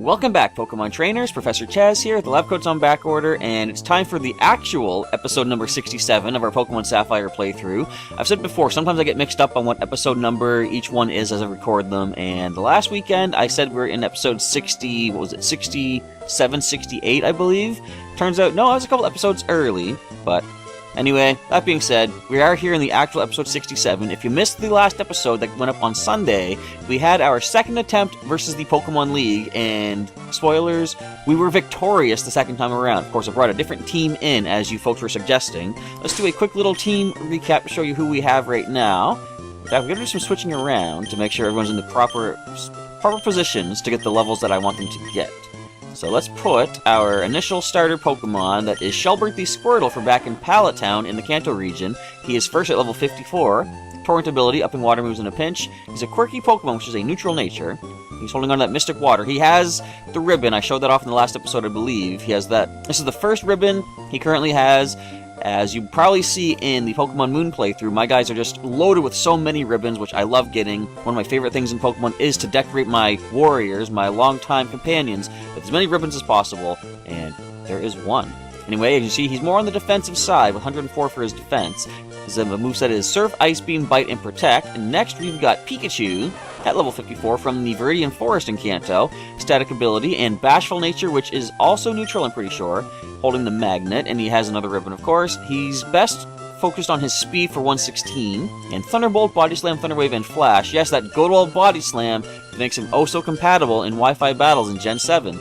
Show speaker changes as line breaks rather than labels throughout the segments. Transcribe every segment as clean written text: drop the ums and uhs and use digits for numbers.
Welcome back, Pokemon Trainers. Professor Chaz here. The lab coat's on back order, and it's time for the actual episode number 67 of our Pokemon Sapphire playthrough. I've said before, sometimes I get mixed up on what episode number each one is as I record them, and the last weekend I said we're in episode 60, what was it, 67, 68, I believe? Turns out, no, I was a couple episodes early, but anyway, that being said, we are here in the actual episode 67. If you missed the last episode that went up on Sunday, we had our second attempt versus the Pokemon League, and spoilers, we were victorious the second time around. Of course, I brought a different team in, as you folks were suggesting. Let's do a quick little team recap to show you who we have right now. In fact, we're going to do some switching around to make sure everyone's in the proper positions to get the levels that I want them to get. So let's put our initial starter Pokemon, that is Shelbert the Squirtle from back in Pallet Town in the Kanto region. He is first at level 54. Torrent ability, upping water moves in a pinch. He's a quirky Pokemon, which is a neutral nature. He's holding on to that Mystic Water. He has the ribbon. I showed that off in the last episode, I believe. He has that. This is the first ribbon he currently has. As you probably see in the Pokemon Moon playthrough, my guys are just loaded with so many ribbons, which I love getting. One of my favorite things in Pokemon is to decorate my warriors, my longtime companions, with as many ribbons as possible, and there is one. Anyway, as you see, he's more on the defensive side, with 104 for his defense. His moveset is Surf, Ice Beam, Bite, and Protect. And next we've got Pikachu, at level 54, from the Viridian Forest in Kanto. Static ability, and Bashful Nature, which is also neutral, I'm pretty sure, holding the Magnet, and he has another ribbon, of course. He's best focused on his speed for 116, and Thunderbolt, Body Slam, Thunder Wave, and Flash. Yes, that good old Body Slam makes him oh so compatible in Wi-Fi battles in Gen 7.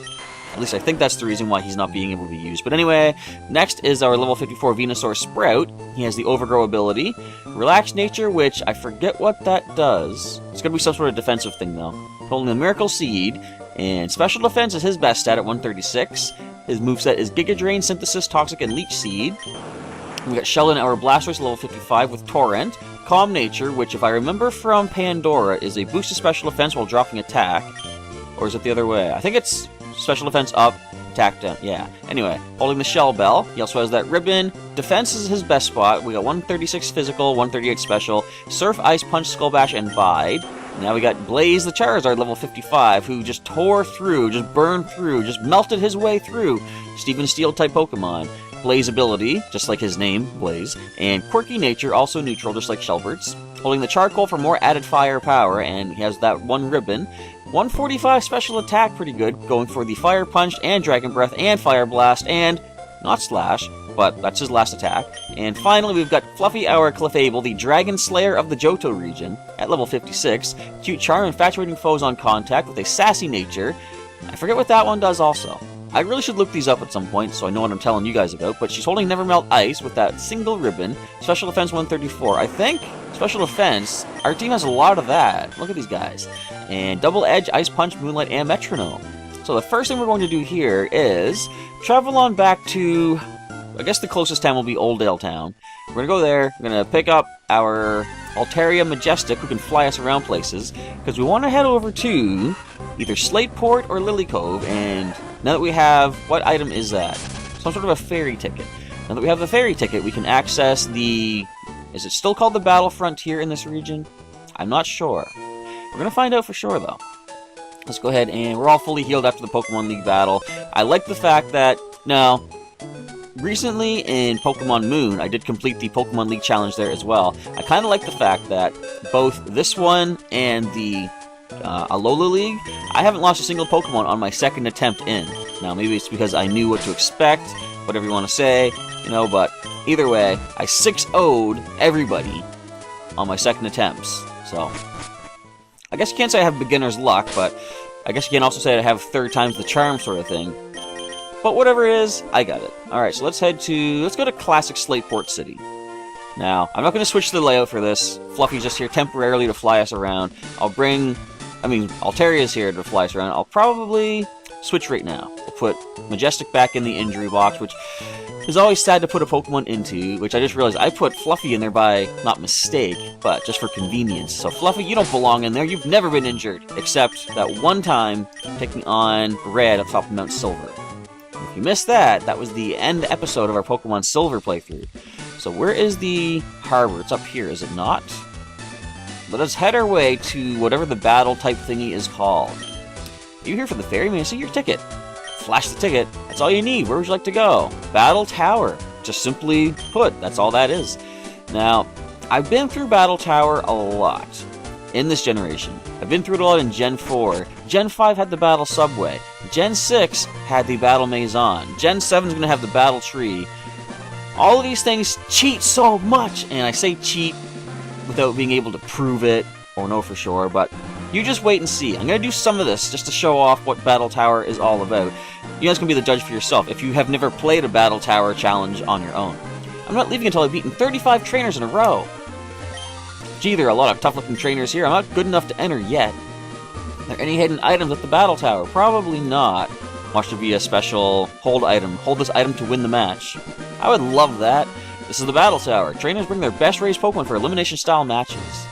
At least I think that's the reason why he's not being able to be used. But anyway, next is our level 54 Venusaur Sprout. He has the Overgrow ability. Relaxed Nature, which I forget what that does. It's going to be some sort of defensive thing, though. Holding the Miracle Seed. And Special Defense is his best stat at 136. His moveset is Giga Drain, Synthesis, Toxic, and Leech Seed. We got Sheldon, our Blastoise, level 55 with Torrent. Calm Nature, which if I remember from Pandora, is a boost to Special Defense while dropping attack. Or is it the other way? I think it's Special Defense up, attack down. Yeah. Anyway, holding the Shell Bell. He also has that ribbon. Defense is his best spot. We got 136 physical, 138 special. Surf, Ice Punch, Skull Bash, and Bide. Now we got Blaze the Charizard, level 55, who just tore through, just burned through, just melted his way through Steven Steel-type Pokemon. Blaze ability, just like his name, Blaze. And Quirky Nature, also neutral, just like Shelbert's. Holding the Charcoal for more added firepower, and he has that one ribbon. 145 special attack, pretty good, going for the Fire Punch and Dragon Breath and Fire Blast and not Slash, but that's his last attack. And finally, we've got Fluffy, our Clefable, the Dragon Slayer of the Johto region, at level 56. Cute Charm, infatuating foes on contact with a Sassy Nature. I forget what that one does also. I really should look these up at some point so I know what I'm telling you guys about, but she's holding Never Melt Ice with that single ribbon. Special Defense 134. I think Special Defense, our team has a lot of that. Look at these guys. And Double Edge, Ice Punch, Moonlight, and Metronome. So the first thing we're going to do here is travel on back to, I guess the closest town will be Oldale Town. We're going to go there, we're going to pick up our Altaria Majestic, who can fly us around places, because we want to head over to either Slateport or Lily Cove, and now that we have, what item is that? Some sort of a ferry ticket. Now that we have the ferry ticket, we can access the, is it still called the Battle Frontier in this region? I'm not sure. We're going to find out for sure, though. Let's go ahead, and we're all fully healed after the Pokemon League battle. I like the fact that, now, recently in Pokemon Moon, I did complete the Pokemon League challenge there as well. I kind of like the fact that both this one and the Alola League, I haven't lost a single Pokemon on my second attempt in. Now, maybe it's because I knew what to expect, whatever you want to say, you know, but either way, I 6-0'd everybody on my second attempts, so I guess you can't say I have beginner's luck, but I guess you can also say I have third time's the charm sort of thing. But whatever it is, I got it. Alright, so let's go to Classic Slateport City. Now, I'm not going to switch the layout for this. Fluffy's just here temporarily to fly us around. Altaria's here to fly us around. I'll probably switch right now. We'll put Majestic back in the injury box, which is always sad to put a Pokemon into, which I just realized I put Fluffy in there by, not mistake, but just for convenience. So Fluffy, you don't belong in there. You've never been injured, except that one time taking on Red at top of Mount Silver. If you missed that, that was the end episode of our Pokemon Silver playthrough. So where is the harbor? It's up here, is it not? Let us head our way to whatever the battle type thingy is called. You're here for the ferry? May I see your ticket? Flash the ticket. That's all you need. Where would you like to go? Battle Tower. Just simply put, that's all that is. Now, I've been through Battle Tower a lot in this generation. I've been through it a lot in Gen 4. Gen 5 had the Battle Subway. Gen 6 had the Battle Maison. Gen 7 is going to have the Battle Tree. All of these things cheat so much, and I say cheat without being able to prove it or know for sure, but you just wait and see. I'm going to do some of this just to show off what Battle Tower is all about. You guys can be the judge for yourself if you have never played a Battle Tower challenge on your own. I'm not leaving until I've beaten 35 trainers in a row. Gee, there are a lot of tough-looking trainers here. I'm not good enough to enter yet. Are there any hidden items at the Battle Tower? Probably not. Watch there be a special hold item. Hold this item to win the match. I would love that. This is the Battle Tower. Trainers bring their best raised Pokemon for elimination-style matches.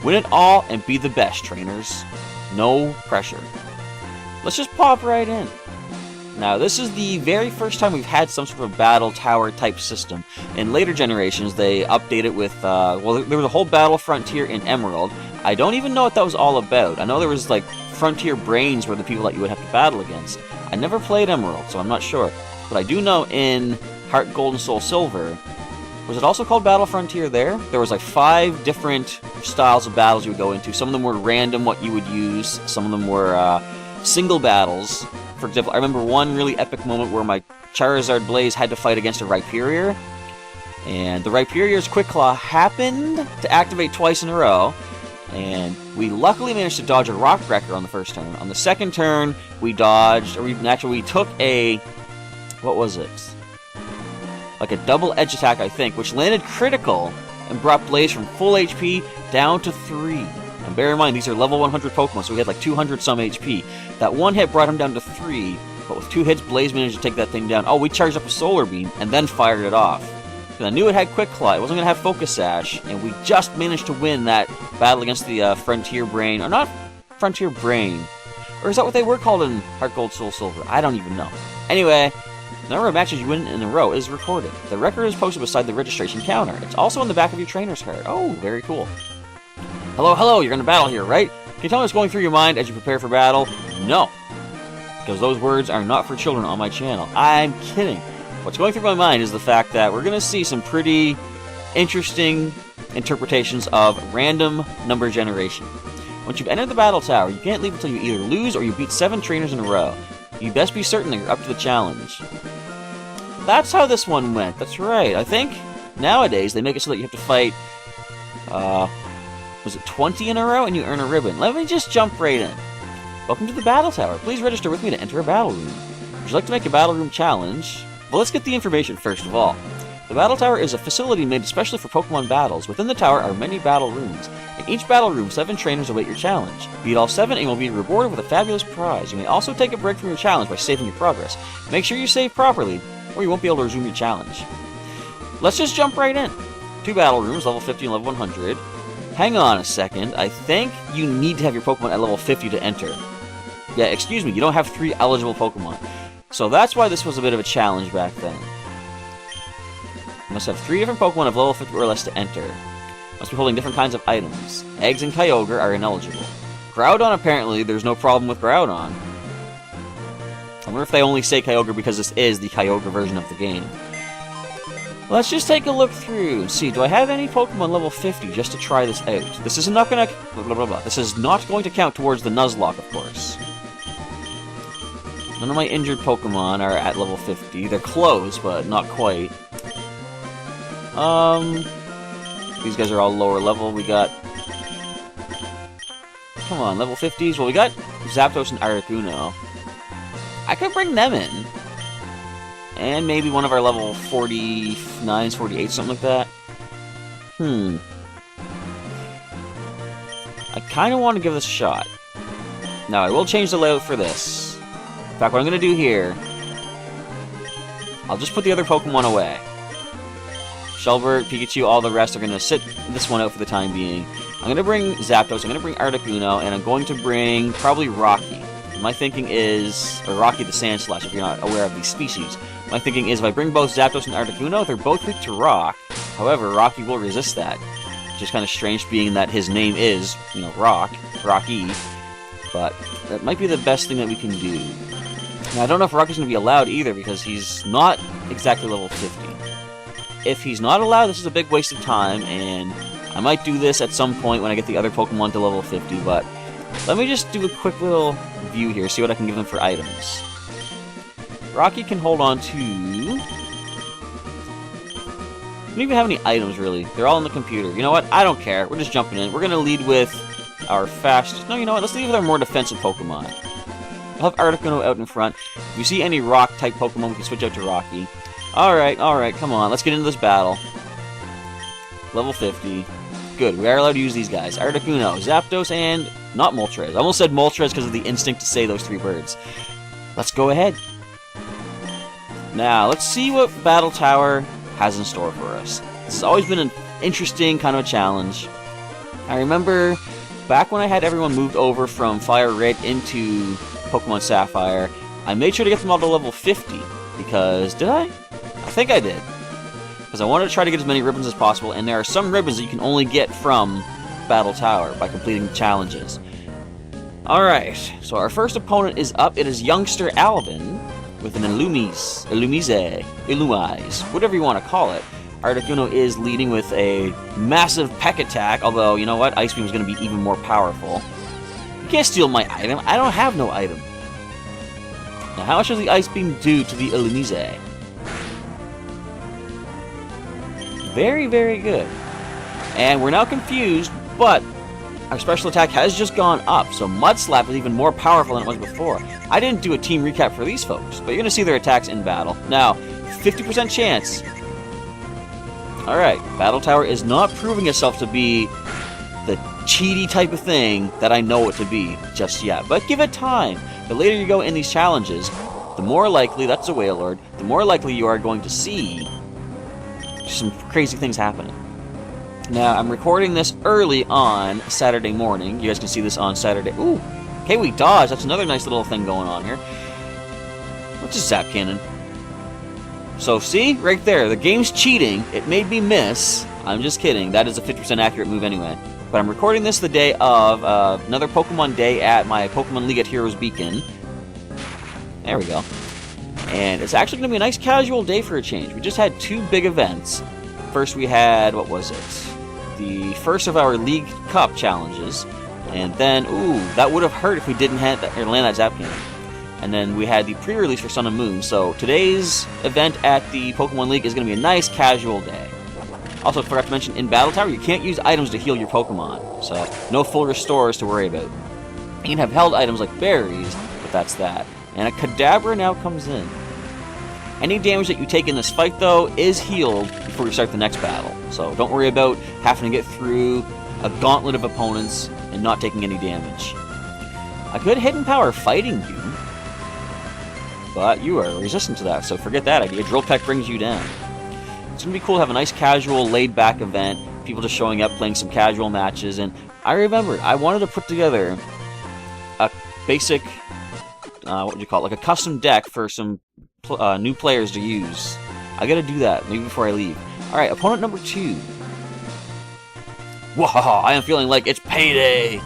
Win it all and be the best, trainers. No pressure. Let's just pop right in. Now, this is the very first time we've had some sort of Battle Tower type system. In later generations, they updated it with, well, there was a whole Battle Frontier in Emerald. I don't even know what that was all about. I know there was, like, Frontier Brains were the people that you would have to battle against. I never played Emerald, so I'm not sure. But I do know in Heart Gold and Soul Silver, was it also called Battle Frontier there? There was like 5 different styles of battles you would go into. Some of them were random, what you would use. Some of them were single battles. For example, I remember one really epic moment where my Charizard Blaze had to fight against a Rhyperior. And the Rhyperior's Quick Claw happened to activate twice in a row. And we luckily managed to dodge a Rock Breaker on the first turn. On the second turn, we dodged, or we took a, what was it? Like a double edge attack, I think, which landed critical and brought Blaze from full HP down to 3. And bear in mind, these are level 100 Pokemon, so we had like 200 some HP. That one hit brought him down to 3, but with 2 hits, Blaze managed to take that thing down. Oh, we charged up a Solar Beam and then fired it off. Because I knew it had Quick Claw, it wasn't going to have Focus Sash, and we just managed to win that battle against the Frontier Brain, or not Frontier Brain. Or is that what they were called in Heart Gold, Soul Silver? I don't even know. Anyway, the number of matches you win in a row is recorded. The record is posted beside the registration counter. It's also on the back of your trainer's card. Oh, very cool. Hello, hello, you're going to battle here, right? Can you tell me what's going through your mind as you prepare for battle? No. Because those words are not for children on my channel. I'm kidding. What's going through my mind is the fact that we're going to see some pretty interesting interpretations of random number generation. Once you've entered the Battle Tower, you can't leave until you either lose or you beat 7 trainers in a row. You best be certain that you're up to the challenge. That's how this one went. That's right. I think nowadays they make it so that you have to fight, was it 20 in a row and you earn a ribbon? Let me just jump right in. Welcome to the Battle Tower. Please register with me to enter a battle room. Would you like to make a battle room challenge? Well, let's get the information first of all. The Battle Tower is a facility made especially for Pokemon battles. Within the tower are many battle rooms. In each battle room, 7 trainers await your challenge. Beat all 7 and you'll be rewarded with a fabulous prize. You may also take a break from your challenge by saving your progress. Make sure you save properly, or you won't be able to resume your challenge. Let's just jump right in. 2 battle rooms, level 50 and level 100. Hang on a second, I think you need to have your Pokemon at level 50 to enter. Yeah, excuse me, you don't have 3 eligible Pokemon. So that's why this was a bit of a challenge back then. You must have 3 different Pokemon of level 50 or less to enter. Must be holding different kinds of items. Eggs and Kyogre are ineligible. Groudon, apparently, there's no problem with Groudon. I wonder if they only say Kyogre because this is the Kyogre version of the game. Let's just take a look through. See, do I have any Pokemon level 50 just to try this out? This is not gonna... blah, blah, blah, blah. This is not going to count towards the Nuzlocke, of course. None of my injured Pokemon are at level 50. They're close, but not quite. These guys are all lower level. We got... Come on, level 50s? Well, we got Zapdos and Articuno. I could bring them in. And maybe one of our level 49s, 48s, something like that. I kind of want to give this a shot. Now, I will change the layout for this. In fact, what I'm going to do here... I'll just put the other Pokemon away. Shelbert, Pikachu, all the rest are going to sit this one out for the time being. I'm going to bring Zapdos, I'm going to bring Articuno, and I'm going to bring probably Rocky. My thinking is... Or Rocky the Sandslash, if you're not aware of these species. My thinking is if I bring both Zapdos and Articuno, they're both weak to Rock. However, Rocky will resist that. Which is kind of strange, being that his name is, you know, Rocky. but that might be the best thing that we can do. Now, I don't know if Rocky's going to be allowed either, because he's not exactly level 50. If he's not allowed, this is a big waste of time, and I might do this at some point when I get the other Pokemon to level 50, but let me just do a quick little view here, see what I can give him for items. Rocky can hold on to... I don't even have any items, really. They're all in the computer. You know what? I don't care. We're just jumping in. We're going to lead with our fast... No, you know what? Let's lead with our more defensive Pokemon. We'll have Articuno out in front. If you see any rock-type Pokemon, we can switch out to Rocky. Alright, come on. Let's get into this battle. Level 50. Good, we are allowed to use these guys. Articuno, Zapdos, and not Moltres. I almost said Moltres because of the instinct to say those 3 words. Let's go ahead. Now, let's see what Battle Tower has in store for us. This has always been an interesting kind of a challenge. I remember back when I had everyone moved over from Fire Red into Pokemon Sapphire, I made sure to get them all to level 50, because... Did I? I think I did. Because I wanted to try to get as many ribbons as possible, and there are some ribbons that you can only get from Battle Tower by completing challenges. Alright, so our first opponent is up. It is youngster Alvin with an Illumise, whatever you want to call it. Articuno is leading with a massive Peck Attack, although, you know what, Ice Beam is going to be even more powerful. You can't steal my item. I don't have no item. Now, how much does the Ice Beam do to the Illumise? Very, very good. And we're now confused, but our special attack has just gone up, so Mud Slap is even more powerful than it was before. I didn't do a team recap for these folks, but you're going to see their attacks in battle. Now, 50% chance. Alright, Battle Tower is not proving itself to be the cheaty type of thing that I know it to be just yet, but give it time. The later you go in these challenges, the more likely, that's a Wailord, the more likely you are going to see some crazy things happening. Now, I'm recording this early on Saturday morning. You guys can see this on Saturday. Ooh, okay, we dodge. That's another nice little thing going on here. What's a Zap Cannon? So, see? Right there. The game's cheating. It made me miss. I'm just kidding. That is a 50% accurate move anyway. But I'm recording this the day of another Pokemon Day at my Pokemon League at Heroes Beacon. There we go. And it's actually going to be a nice casual day for a change. We just had 2 big events. First we had, what was it? The first of our League Cup challenges. And then, ooh, that would have hurt if we didn't land that Zap Cannon. And then we had the pre-release for Sun and Moon. So today's event at the Pokemon League is going to be a nice casual day. Also, forgot to mention, in Battle Tower, you can't use items to heal your Pokemon. So, no full restores to worry about. You can have held items like berries, but that's that. And a Kadabra now comes in. Any damage that you take in this fight, though, is healed before you start the next battle. So don't worry about having to get through a gauntlet of opponents and not taking any damage. I could Hidden Power fighting you, but you are resistant to that, so forget that idea. Drill Peck brings you down. It's going to be cool to have a nice casual, laid-back event, people just showing up, playing some casual matches, and I remembered, I wanted to put together a basic, what would you call it, like a custom deck for some new players to use. I gotta do that, maybe before I leave. Alright, opponent number 2. Wow, I am feeling like it's payday!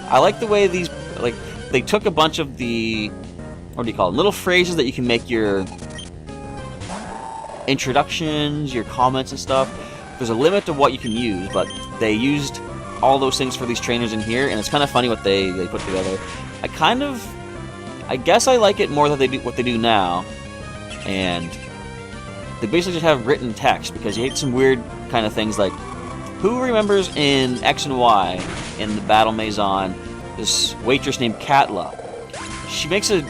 I like the way these, like, they took a bunch of the, what do you call them, little phrases that you can make your introductions, your comments and stuff. There's a limit to what you can use, but they used all those things for these trainers in here, and it's kind of funny what they put together. I guess I like it more than what they do now, and they basically just have written text, because you hate some weird kind of things like, who remembers in X and Y, in the Battle Maison, this waitress named Katla? She makes a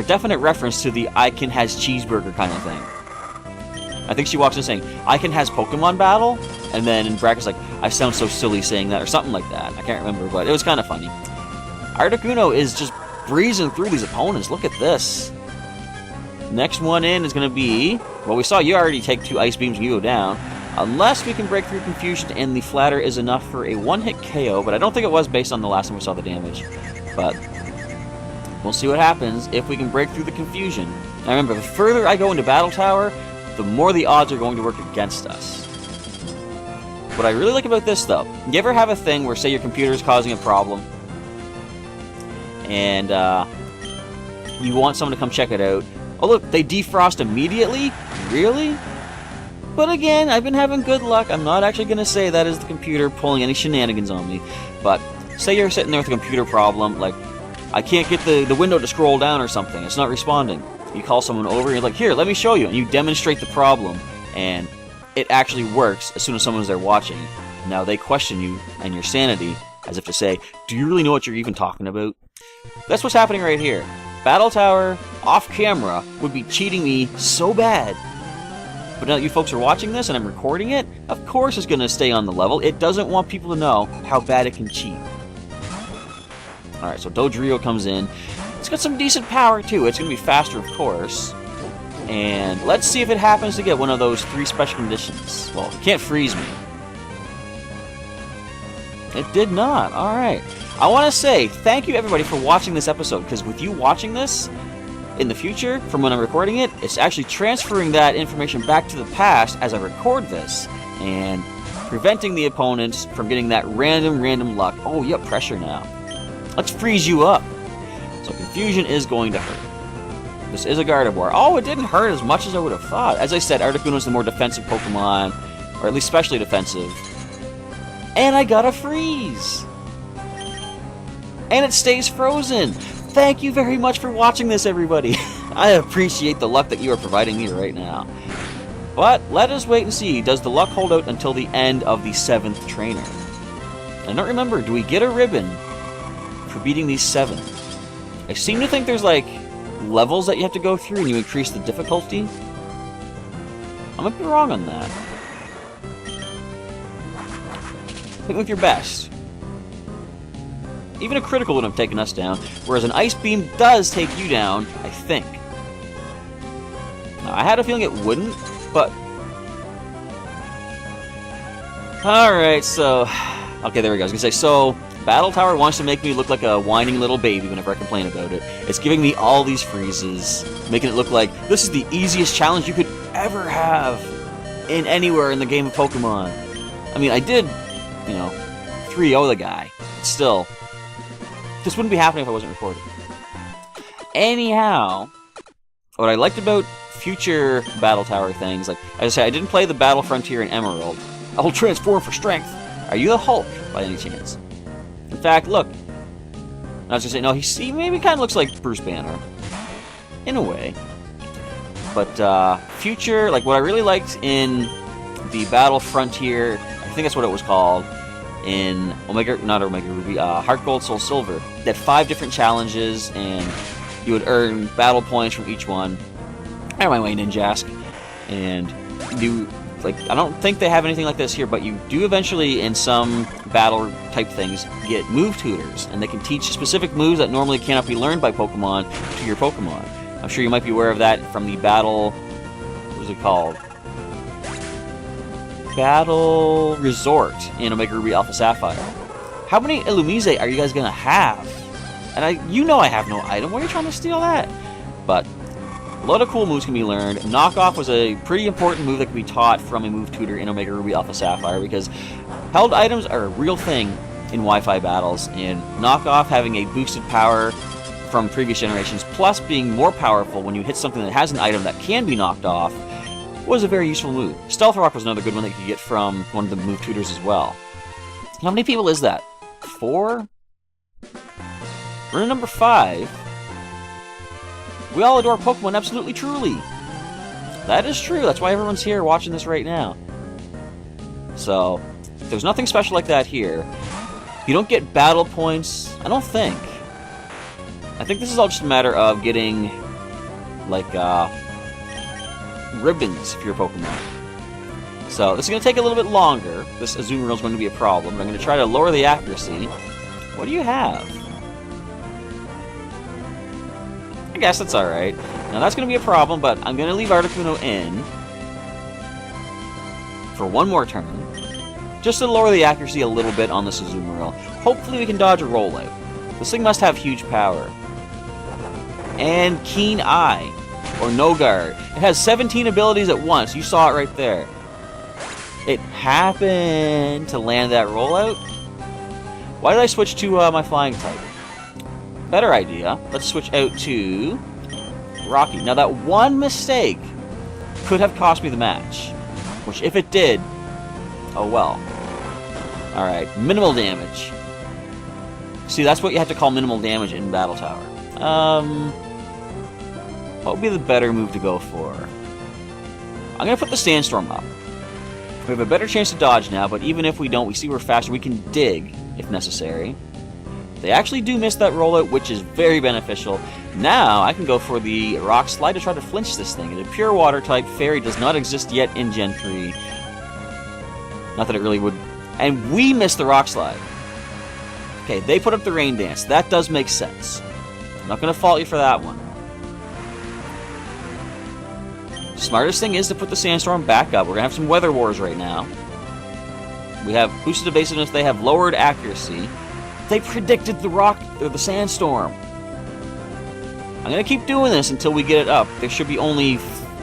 definite reference to the Icon has cheeseburger kind of thing. I think she walks in saying, Icon has Pokemon Battle? And then in brackets like, I sound so silly saying that, or something like that. I can't remember, but it was kind of funny. Articuno is just breezing through these opponents. Look at this. Next one in is going to be... Well, we saw you already take 2 Ice Beams and you go down. Unless we can break through Confusion and the Flatter is enough for a one-hit KO, but I don't think it was based on the last time we saw the damage. But we'll see what happens if we can break through the Confusion. Now remember, the further I go into Battle Tower, the more the odds are going to work against us. What I really like about this, though, you ever have a thing where, say, your computer is causing a problem? and you want someone to come check it out. Oh look, they defrost immediately? Really? But again, I've been having good luck. I'm not actually going to say that is the computer pulling any shenanigans on me. But say you're sitting there with a computer problem, like I can't get the window to scroll down or something. It's not responding. You call someone over and you're like, here, let me show you. And you demonstrate the problem. And it actually works as soon as someone's there watching. Now they question you and your sanity as if to say, do you really know what you're even talking about? That's what's happening right here. Battle Tower, off camera, would be cheating me so bad. But now that you folks are watching this and I'm recording it, of course it's going to stay on the level. It doesn't want people to know how bad it can cheat. Alright, so Dodrio comes in. It's got some decent power too. It's going to be faster, of course. And let's see if it happens to get one of those 3 special conditions. Well, it can't freeze me. It did not. Alright. I want to say thank you everybody for watching this episode, because with you watching this, in the future, from when I'm recording it, it's actually transferring that information back to the past as I record this, and preventing the opponents from getting that random luck. Oh, yep, pressure now. Let's freeze you up. So confusion is going to hurt. This is a Gardevoir. Oh, it didn't hurt as much as I would have thought. As I said, Articuno is the more defensive Pokemon, or at least specially defensive. And I got a freeze! And it stays frozen! Thank you very much for watching this, everybody. I appreciate the luck that you are providing me right now. But let us wait and see. Does the luck hold out until the end of the 7th trainer? I don't remember. Do we get a ribbon for beating these 7? I seem to think there's like levels that you have to go through and you increase the difficulty. I might be wrong on that. Think with your best. Even a critical would have taken us down, whereas an Ice Beam does take you down, I think. Now, I had a feeling it wouldn't, but... Alright, so... Okay, there we go. I was going to say, so... Battle Tower wants to make me look like a whining little baby whenever I complain about it. It's giving me all these freezes, making it look like this is the easiest challenge you could ever have in anywhere in the game of Pokemon. I mean, I did, you know, 3-0 the guy. But still... This wouldn't be happening if I wasn't recording. Anyhow, what I liked about future Battle Tower things, like as I say, I didn't play the Battle Frontier in Emerald. I'll transform for strength. Are you the Hulk, by any chance? In fact, look. I was gonna say, no, he maybe kind of looks like Bruce Banner. In a way. But, future, like what I really liked in the Battle Frontier, I think that's what it was called, in Heart Gold, Soul Silver. They had 5 different challenges, and you would earn battle points from each one. Out of my way, Ninjask. And you, like, I don't think they have anything like this here, but you do eventually, in some battle type things, get move tutors, and they can teach specific moves that normally cannot be learned by Pokemon to your Pokemon. I'm sure you might be aware of that from the battle, what was it called? Battle Resort in Omega Ruby Alpha Sapphire. How many Illumise are you guys gonna have? And you know I have no item. Why are you trying to steal that? But a lot of cool moves can be learned. Knockoff was a pretty important move that can be taught from a move tutor in Omega Ruby Alpha Sapphire, because held items are a real thing in Wi-Fi battles, and Knockoff having a boosted power from previous generations, plus being more powerful when you hit something that has an item that can be knocked off, was a very useful move. Stealth Rock was another good one that you could get from one of the move tutors as well. How many people is that? 4? We're in number 5. We all adore Pokemon, absolutely, truly. That is true. That's why everyone's here watching this right now. So, there's nothing special like that here. You don't get battle points, I don't think. I think this is all just a matter of getting, like, ribbons for your Pokemon. So this is going to take a little bit longer. This Azumarill is going to be a problem. I'm going to try to lower the accuracy. What do you have? I guess that's alright. Now that's going to be a problem, but I'm going to leave Articuno in for one more turn, just to lower the accuracy a little bit on this Azumarill. Hopefully we can dodge a rollout. This thing must have huge power. And Keen Eye. Or No Guard. It has 17 abilities at once. You saw it right there. It happened to land that rollout. Why did I switch to my flying type? better idea. Let's switch out to Rocky. Now that one mistake could have cost me the match, which if it did, oh well. Alright, minimal damage. See, that's what you have to call minimal damage in Battle Tower. What would be the better move to go for? I'm going to put the Sandstorm up. We have a better chance to dodge now, but even if we don't, we see we're faster. We can dig, if necessary. They actually do miss that rollout, which is very beneficial. Now, I can go for the Rock Slide to try to flinch this thing. It's a pure water type. Fairy does not exist yet in Gen 3. Not that it really would. And we missed the Rock Slide. Okay, they put up the Rain Dance. That does make sense. I'm not going to fault you for that one. Smartest thing is to put the Sandstorm back up. We're going to have some Weather Wars right now. We have boosted evasiveness. They have lowered accuracy. They predicted the rock or the Sandstorm. I'm going to keep doing this until we get it up. There should be only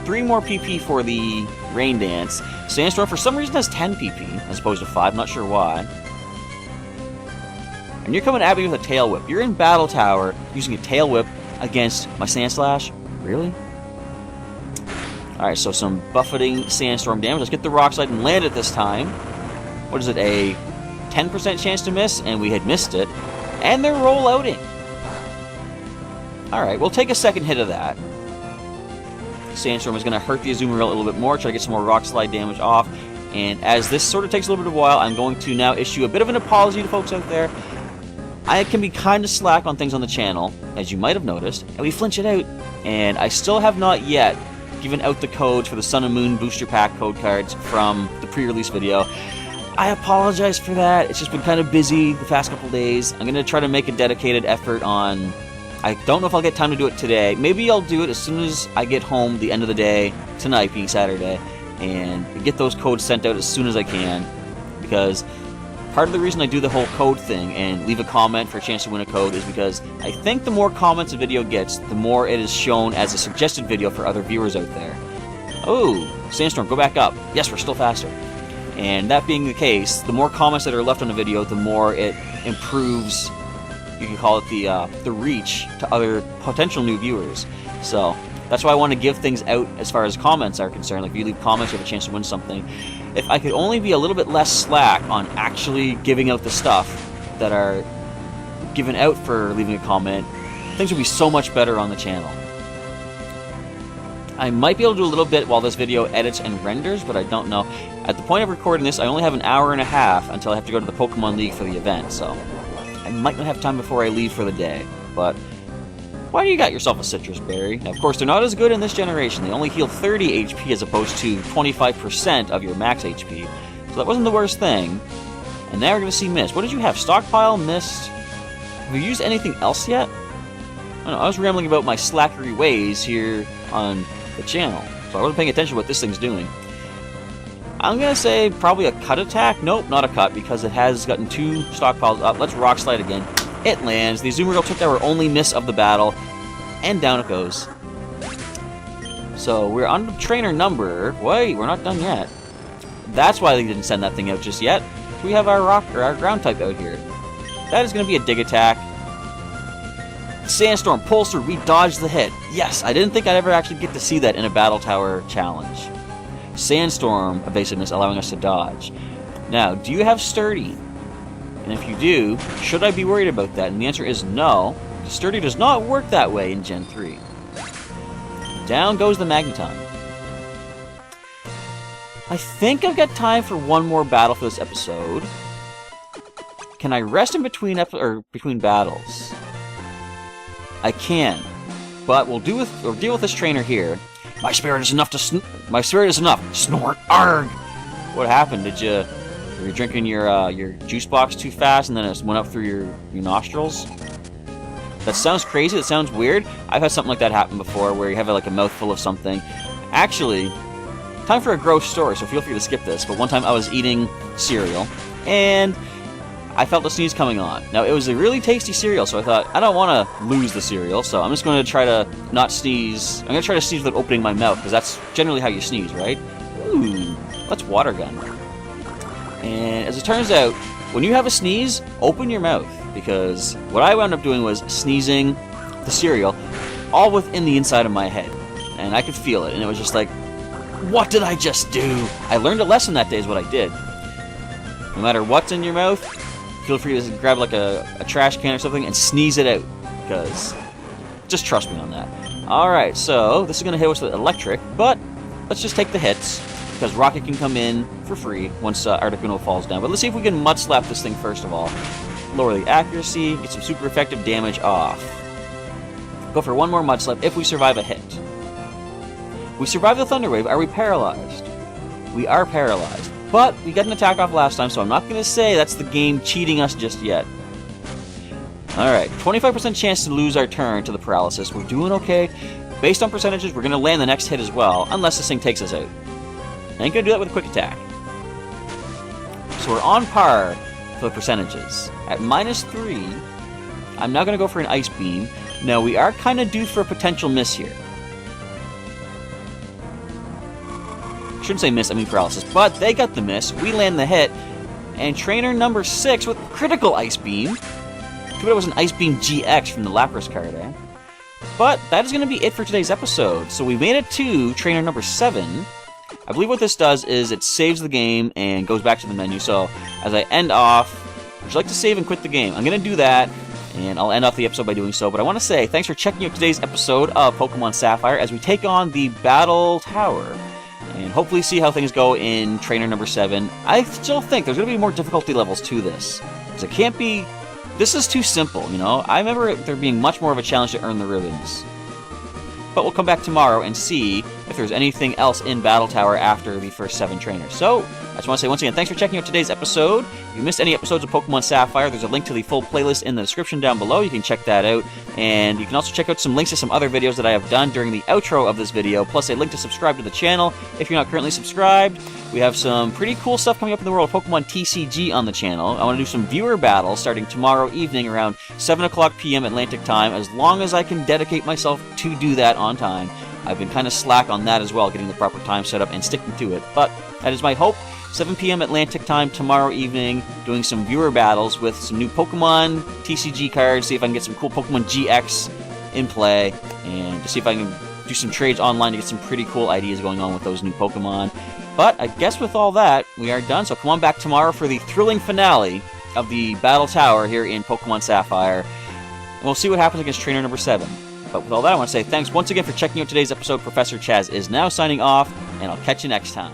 3 more PP for the Rain Dance. Sandstorm, for some reason, has 10 PP as opposed to 5. Not sure why. And you're coming at me with a Tail Whip. You're in Battle Tower using a Tail Whip against my Sandslash? Really? Alright, so some buffeting Sandstorm damage. Let's get the Rock Slide and land it this time. What is it, a 10% chance to miss? And we had missed it. And they're roll-outing. Alright, we'll take a second hit of that. Sandstorm is going to hurt the Azumarill a little bit more, try to get some more Rock Slide damage off. And as this sort of takes a little bit of a while, I'm going to now issue a bit of an apology to folks out there. I can be kind of slack on things on the channel, as you might have noticed, and we flinch it out. And I still have not yet given out the codes for the Sun and Moon Booster Pack code cards from the pre-release video. I apologize for that. It's just been kind of busy the past couple days. I'm going to try to make a dedicated effort on... I don't know if I'll get time to do it today. Maybe I'll do it as soon as I get home the end of the day, tonight being Saturday, and get those codes sent out as soon as I can. Because part of the reason I do the whole code thing and leave a comment for a chance to win a code is because I think the more comments a video gets, the more it is shown as a suggested video for other viewers out there. Oh, Sandstorm, go back up. Yes, we're still faster. And that being the case, the more comments that are left on a video, the more it improves, you can call it the reach to other potential new viewers. So that's why I want to give things out as far as comments are concerned. Like if you leave comments, you have a chance to win something. If I could only be a little bit less slack on actually giving out the stuff that are given out for leaving a comment, things would be so much better on the channel. I might be able to do a little bit while this video edits and renders, but I don't know. At the point of recording this, I only have an hour and a half until I have to go to the Pokemon League for the event, so I might not have time before I leave for the day. But why do you got yourself a Citrus Berry? Now, of course, they're not as good in this generation. They only heal 30 HP as opposed to 25% of your max HP. So that wasn't the worst thing. And now we're going to see Mist. What did you have? Stockpile, Mist? Have you used anything else yet? I don't know, I was rambling about my slackery ways here on the channel, so I wasn't paying attention to what this thing's doing. I'm going to say probably a cut attack. Nope, not a cut, because it has gotten 2 stockpiles up. Let's Rock Slide again. It lands. The Azumarill took our only miss of the battle, and down it goes. So we're on to trainer number... Wait, we're not done yet. That's why they didn't send that thing out just yet. We have our rock or our ground type out here. That is going to be a dig attack. Sandstorm pulls through. We dodged the hit. Yes, I didn't think I'd ever actually get to see that in a Battle Tower challenge. Sandstorm evasiveness allowing us to dodge. Now, do you have Sturdy? And if you do, should I be worried about that? And the answer is no. Sturdy does not work that way in Gen 3. Down goes the Magneton. I think I've got time for one more battle for this episode. Can I rest in between between battles? I can, but we'll deal with this trainer here. My spirit is enough to my spirit is enough. Snort, arg! What happened? Were you drinking your juice box too fast and then it went up through your nostrils? That sounds crazy. That sounds weird. I've had something like that happen before, where you have like a mouthful of something. Actually, time for a gross story, so feel free to skip this. But one time I was eating cereal and I felt a sneeze coming on. Now, it was a really tasty cereal, so I thought, I don't want to lose the cereal, so I'm just going to try to not sneeze. I'm going to try to sneeze without opening my mouth, because that's generally how you sneeze, right? Ooh, let's water gun. And as it turns out, when you have a sneeze, open your mouth. because what I wound up doing was sneezing the cereal all within the inside of my head. And I could feel it, and it was just like, what did I just do? I learned a lesson that day is what I did. No matter what's in your mouth, feel free to grab like a trash can or something and sneeze it out, because just trust me on that. Alright, so this is going to hit us with electric, but let's just take the hits, because Rocket can come in for free once Articuno falls down. But let's see if we can mud slap this thing first of all. Lower the accuracy, get some super effective damage off. Go for one more mud slap if we survive a hit. We survive the Thunder Wave. Are we paralyzed? We are paralyzed. But we got an attack off last time, so I'm not going to say that's the game cheating us just yet. Alright, 25% chance to lose our turn to the paralysis. We're doing okay. Based on percentages, we're going to land the next hit as well, unless this thing takes us out. I ain't going to do that with a quick attack. So we're on par for the percentages. At -3, I'm now going to go for an Ice Beam. Now, we are kind of due for a potential miss here. Shouldn't say miss, I mean paralysis. But they got the miss. We land the hit. And trainer number 6 with critical Ice Beam. Too bad it was an Ice Beam GX from the Lapras card, eh? But that is going to be it for today's episode. So we made it to trainer number 7. I believe what this does is it saves the game and goes back to the menu. So as I end off, would you like to save and quit the game? I'm going to do that. And I'll end off the episode by doing so. But I want to say thanks for checking out today's episode of Pokemon Sapphire as we take on the Battle Tower. And hopefully see how things go in trainer number 7. I still think there's going to be more difficulty levels to this. Because it can't be... This is too simple, you know? I remember there being much more of a challenge to earn the ribbons. But we'll come back tomorrow and see if there's anything else in Battle Tower after the first 7 trainers. So, I just want to say once again, thanks for checking out today's episode. If you missed any episodes of Pokemon Sapphire, there's a link to the full playlist in the description down below. You can check that out. And you can also check out some links to some other videos that I have done during the outro of this video, plus a link to subscribe to the channel if you're not currently subscribed. We have some pretty cool stuff coming up in the world of Pokemon TCG on the channel. I want to do some viewer battles starting tomorrow evening around 7 o'clock p.m. Atlantic time, as long as I can dedicate myself to do that on time. I've been kind of slack on that as well, getting the proper time set up and sticking to it. But that is my hope. 7 p.m. Atlantic time tomorrow evening, doing some viewer battles with some new Pokemon TCG cards, see if I can get some cool Pokemon GX in play, and to see if I can do some trades online to get some pretty cool ideas going on with those new Pokemon. But I guess with all that, we are done, so come on back tomorrow for the thrilling finale of the Battle Tower here in Pokemon Sapphire, and we'll see what happens against trainer number 7. But with all that, I want to say thanks once again for checking out today's episode. Professor Chaz is now signing off, and I'll catch you next time.